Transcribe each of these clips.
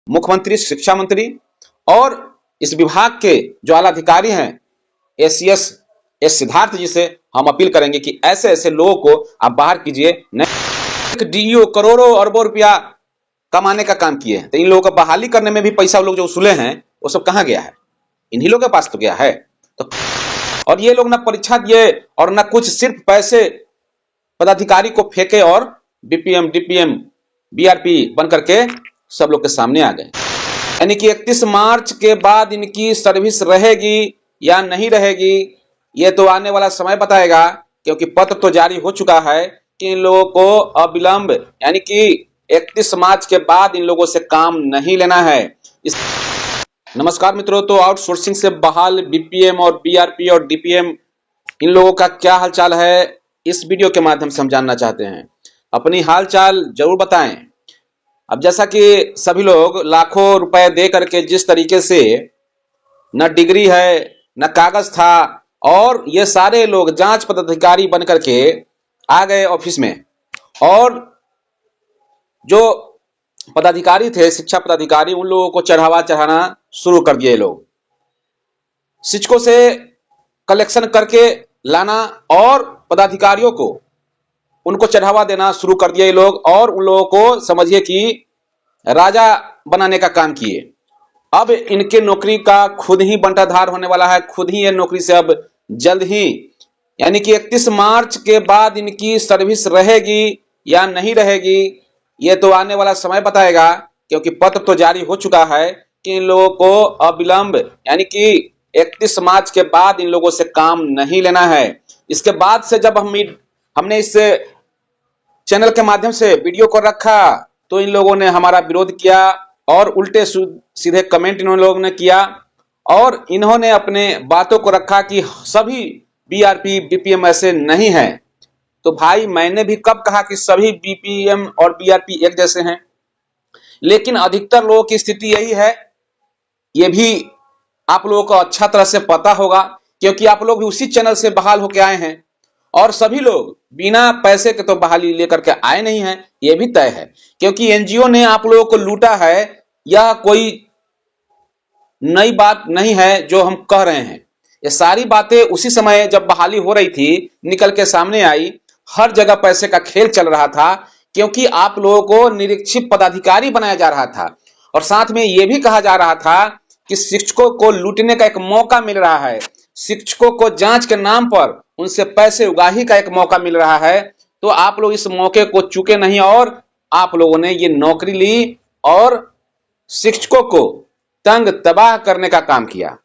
मुख्यमंत्री, शिक्षा मंत्री और इस विभाग के जो आला अधिकारी हैं एसीएस एस सिद्धार्थ जी से हम अपील करेंगे कि ऐसे ऐसे लोगों को आप बाहर कीजिए। डीईओ करोड़ों अरबों रुपया कमाने का काम किए हैं, तो इन लोगों को बहाली करने में भी पैसा लोग जो उसूले हैं वो सब कहां गया है? इन्हीं लोगों के पास तो गया है। तो और ये लोग ना परीक्षा दिए और ना कुछ, सिर्फ पैसे पदाधिकारी को फेंके और बीपीएम, डीपीएम, बीआरपी बन करके सब लोग के सामने आ गए। यानी कि 31 मार्च के बाद इनकी सर्विस रहेगी या नहीं रहेगी, ये तो आने वाला समय बताएगा, क्योंकि पत्र तो जारी हो चुका है कि इन लोगों को अविलंब यानी कि 31 मार्च के बाद इन लोगों से काम नहीं लेना है। नमस्कार मित्रों, तो आउटसोर्सिंग से बहाल बीपीएम और बीआरपी और डीपीएम इन लोगों का क्या हालचाल है, इस वीडियो के माध्यम से हम जानना चाहते हैं। अपनी हालचाल जरूर बताएं। अब जैसा कि सभी लोग लाखों रुपए दे करके जिस तरीके से न डिग्री है न कागज था, और ये सारे लोग जांच पदाधिकारी बन करके आ गए ऑफिस में, और जो पदाधिकारी थे, शिक्षा पदाधिकारी, उन लोगों को चढ़ाना शुरू कर दिए। लोग शिक्षकों से कलेक्शन करके लाना और पदाधिकारियों को उनको चढ़ावा देना शुरू कर दिए लोग, और उन लोगों को समझिए कि राजा बनाने का काम किए। अब इनके नौकरी का खुद ही बंटाधार होने वाला है, खुद ही ये नौकरी से अब जल्द ही, यानी कि 31 मार्च के बाद इनकी सर्विस रहेगी या नहीं रहेगी, ये तो आने वाला समय बताएगा, क्योंकि पत्र तो जारी हो चुका है कि इन लोगों को अविलंब यानी कि 31 मार्च के बाद इन लोगों से काम नहीं लेना है। इसके बाद से जब हमने इस चैनल के माध्यम से वीडियो को रखा तो इन लोगों ने हमारा विरोध किया और उल्टे सीधे कमेंट इन लोगों ने किया, और इन्होंने अपने बातों को रखा कि सभी बीआरपी बीपीएम ऐसे नहीं है। तो भाई, मैंने भी कब कहा कि सभी बीपीएम और बीआरपी एक जैसे हैं? लेकिन अधिकतर लोगों की स्थिति यही है। ये भी आप लोगों को अच्छा तरह से पता होगा, क्योंकि आप लोग भी उसी चैनल से बहाल होकर आए हैं, और सभी लोग बिना पैसे के तो बहाली लेकर के आए नहीं हैं, ये भी तय है, क्योंकि एनजीओ ने आप लोगों को लूटा है। यह कोई नई बात नहीं है जो हम कह रहे हैं। ये सारी बातें उसी समय जब बहाली हो रही थी निकल के सामने आई। हर जगह पैसे का खेल चल रहा था, क्योंकि आप लोगों को निरीक्षित पदाधिकारी बनाया जा रहा था, और साथ में यह भी कहा जा रहा था कि शिक्षकों को लूटने का एक मौका मिल रहा है, शिक्षकों को जांच के नाम पर उनसे पैसे उगाही का एक मौका मिल रहा है। तो आप लोग इस मौके को चूके नहीं, और आप लोगों ने ये नौकरी ली और शिक्षकों को तंग तबाह करने का काम किया।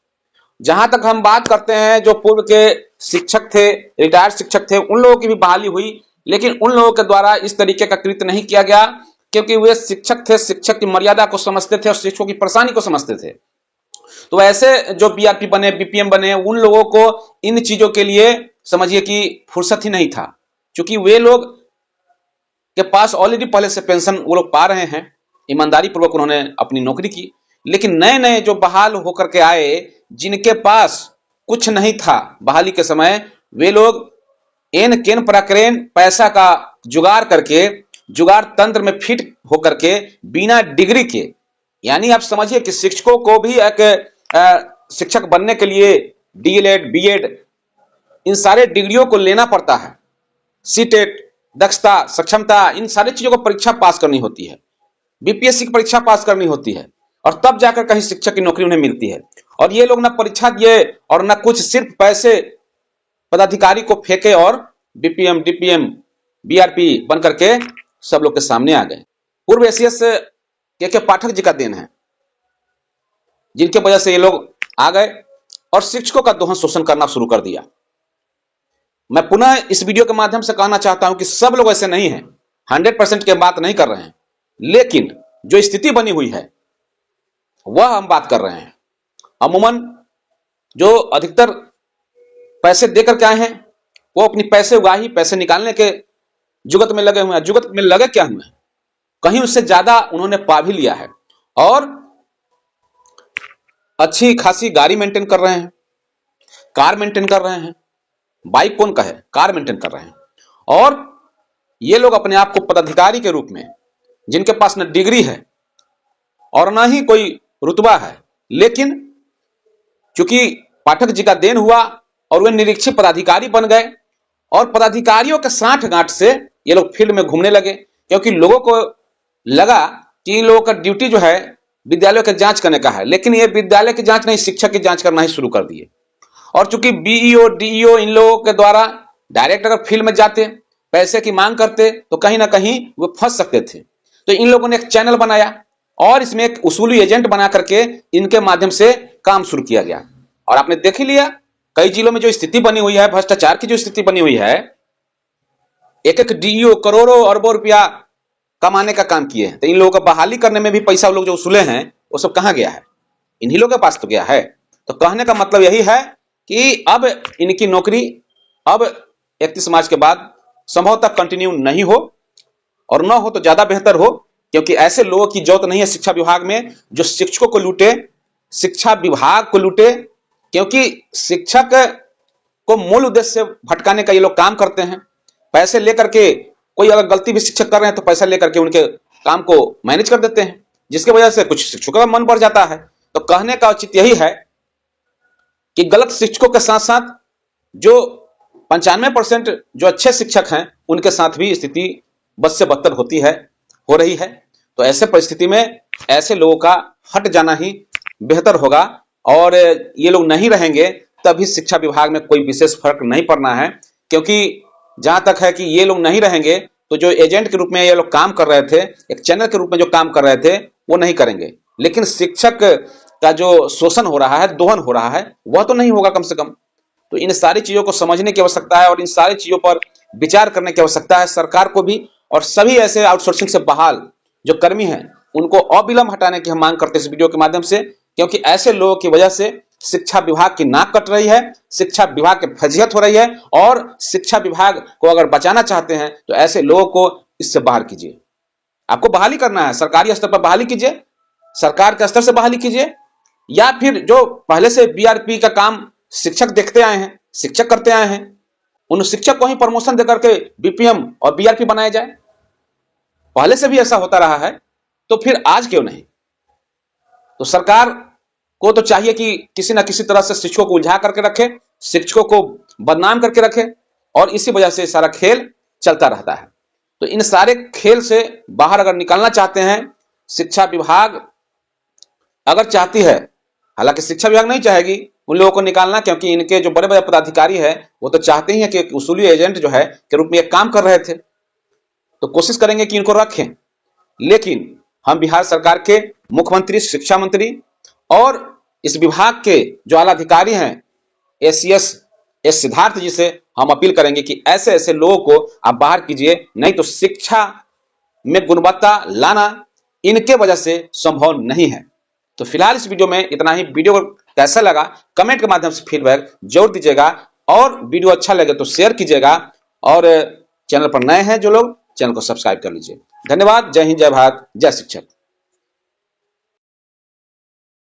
जहां तक हम बात करते हैं, जो पूर्व के शिक्षक थे, रिटायर्ड शिक्षक थे, उन लोगों की भी बहाली हुई, लेकिन उन लोगों के द्वारा इस तरीके का कृत्य नहीं किया गया, क्योंकि वे शिक्षक थे, शिक्षक की मर्यादा को समझते थे और शिक्षकों की परेशानी को समझते थे। तो ऐसे जो बीआरपी बने, बीपीएम बने, उन लोगों को इन चीजों के लिए समझिए कि फुर्सत ही नहीं था, क्योंकि वे लोग के पास ऑलरेडी पहले से पेंशन वो लोग पा रहे हैं, ईमानदारी पूर्वक उन्होंने अपनी नौकरी की। लेकिन नए नए जो बहाल होकर के आए, जिनके पास कुछ नहीं था बहाली के समय, वे लोग एन केन प्रकरण पैसा का जुगाड़ करके, जुगाड़ तंत्र में फिट होकर के, बिना डिग्री के, यानी आप समझिए कि शिक्षकों को भी एक शिक्षक बनने के लिए डीएलएड, बीएड, इन सारे डिग्रियों को लेना पड़ता है। सीटेट, दक्षता, सक्षमता, इन सारी चीजों को परीक्षा पास करनी होती है, बीपीएससी की परीक्षा पास करनी होती है, और तब जाकर कहीं शिक्षक की नौकरी उन्हें मिलती है। और ये लोग ना परीक्षा दिए और ना कुछ, सिर्फ पैसे पदाधिकारी को फेंके और बीपीएम, डीपीएम, बीआरपी बन करके सब लोग के सामने आ गए। पूर्व एसीएस के पाठक जी का देन है, जिनके वजह से ये लोग आ गए और शिक्षकों का दोहन शोषण करना शुरू कर दिया। मैं पुनः इस वीडियो के माध्यम से कहना चाहता हूं कि सब लोग ऐसे नहीं हैं, 100% की बात नहीं कर रहे हैं, लेकिन जो स्थिति बनी हुई है वह हम बात कर रहे हैं। अमूमन जो अधिकतर पैसे देकर के आए हैं, वो अपनी पैसे उगाही, पैसे निकालने के जुगत में लगे हुए हैं। जुगत में लगे क्या हुए हैं, कहीं उससे ज्यादा उन्होंने पा भी लिया है, और अच्छी खासी गाड़ी मेंटेन कर रहे हैं, कार मेंटेन कर रहे हैं। बाइक कौन कहे, कार मेंटेन कर रहे हैं। और ये लोग अपने आप को पदाधिकारी के रूप में, जिनके पास न डिग्री है और ना ही कोई रुतबा है, लेकिन चूंकि पाठक जी का देन हुआ और वे निरीक्षक पदाधिकारी बन गए और पदाधिकारियों के साठगांठ से ये लोग फील्ड में घूमने लगे, क्योंकि लोगों को लगा कि इन लोगों का ड्यूटी जो है विद्यालयों की जांच करने का है, लेकिन ये विद्यालय की जांच नहीं, शिक्षक की जांच करना ही शुरू कर दिए। और चूंकि बीईओ डीईओ इन लोगों के द्वारा डायरेक्ट अगर फील्ड में जाते, पैसे की मांग करते, तो कहीं ना कहीं वो फंस सकते थे। तो इन लोगों ने एक चैनल बनाया और इसमें एक उसूली एजेंट बना करके इनके माध्यम से काम शुरू किया गया। और आपने देख ही लिया कई जिलों में जो स्थिति बनी हुई है, भ्रष्टाचार की जो स्थिति बनी हुई है, एक एक डीईओ करोड़ों अरबों रुपया कमाने का काम किए हैं। तो इन लोगों को बहाली करने में भी पैसा लोग जो उसूले हैं वो सब कहां गया है? इन्हीं लोगों के पास तो गया है। तो कहने का मतलब यही है कि अब इनकी नौकरी अब 31 मार्च के बाद संभवतः कंटिन्यू नहीं हो, और न हो तो ज्यादा बेहतर हो, क्योंकि ऐसे लोगों की जरूरत नहीं है शिक्षा विभाग में जो शिक्षकों को लूटे, शिक्षा विभाग को लूटे। क्योंकि शिक्षक को मूल उद्देश्य से भटकाने का ये लोग काम करते हैं। पैसे लेकर के, कोई अगर गलती भी शिक्षक कर रहे हैं तो पैसा लेकर के उनके काम को मैनेज कर देते हैं, जिसकी वजह से कुछ शिक्षकों का मन बढ़ जाता है। तो कहने का औचित्य यही है कि गलत शिक्षकों के साथ साथ जो 95% जो अच्छे शिक्षक हैं उनके साथ भी स्थिति बद से बदतर होती है, हो रही है। तो ऐसे परिस्थिति में ऐसे लोगों का हट जाना ही बेहतर होगा, और ये लोग नहीं रहेंगे तभी शिक्षा विभाग में कोई विशेष फर्क नहीं पड़ना है। क्योंकि जहां तक है कि ये लोग नहीं रहेंगे तो जो एजेंट के रूप में ये लोग काम कर रहे थे, एक चैनल के रूप में जो काम कर रहे थे, वो नहीं करेंगे। लेकिन शिक्षक का जो शोषण हो रहा है, दोहन हो रहा है, वह तो नहीं होगा कम से कम। तो इन सारी चीजों को समझने की आवश्यकता है और इन सारी चीजों पर विचार करने की आवश्यकता है सरकार को भी, और सभी ऐसे आउटसोर्सिंग से बहाल जो कर्मी हैं उनको अविलंब हटाने की हम मांग करते हैं इस वीडियो के माध्यम से। क्योंकि ऐसे लोगों की वजह से शिक्षा विभाग की नाक कट रही है, शिक्षा विभाग की फजीहत हो रही है, और शिक्षा विभाग को अगर बचाना चाहते हैं तो ऐसे लोगों को इससे बाहर कीजिए। आपको बहाली करना है, सरकारी स्तर पर बहाली कीजिए, सरकार के स्तर से बहाली कीजिए, या फिर जो पहले से बीआरपी का काम शिक्षक देखते आए हैं, शिक्षक करते आए हैं, उन शिक्षक को ही प्रमोशन देकर के बीपीएम और बीआरपी बनाया जाए। पहले से भी ऐसा होता रहा है, तो फिर आज क्यों नहीं? तो सरकार को तो चाहिए कि किसी ना किसी तरह से शिक्षकों को उलझा करके रखे, शिक्षकों को बदनाम करके रखे, और इसी वजह से सारा खेल चलता रहता है। तो इन सारे खेल से बाहर अगर निकलना चाहते हैं, शिक्षा विभाग अगर चाहती है, हालांकि शिक्षा विभाग नहीं चाहेगी उन लोगों को निकालना, क्योंकि इनके जो बड़े बड़े पदाधिकारी है वो तो चाहते ही हैं कि एक उसूली एजेंट जो है के रूप में एक काम कर रहे थे, तो कोशिश करेंगे कि इनको रखें। लेकिन हम बिहार सरकार के मुख्यमंत्री, शिक्षा मंत्री और इस विभाग के जो आला अधिकारी हैं एसीएस एस सिद्धार्थ जी से हम अपील करेंगे कि ऐसे ऐसे लोगों को आप बाहर कीजिए, नहीं तो शिक्षा में गुणवत्ता लाना इनके वजह से संभव नहीं है। तो फिलहाल इस वीडियो में इतना ही। वीडियो कैसा लगा कमेंट के माध्यम से फीडबैक जरूर दीजिएगा, और वीडियो अच्छा लगे तो शेयर कीजिएगा, और चैनल पर नए हैं जो लोग, चैनल को सब्सक्राइब कर लीजिए। धन्यवाद। जय हिंद, जय भारत, जय शिक्षक।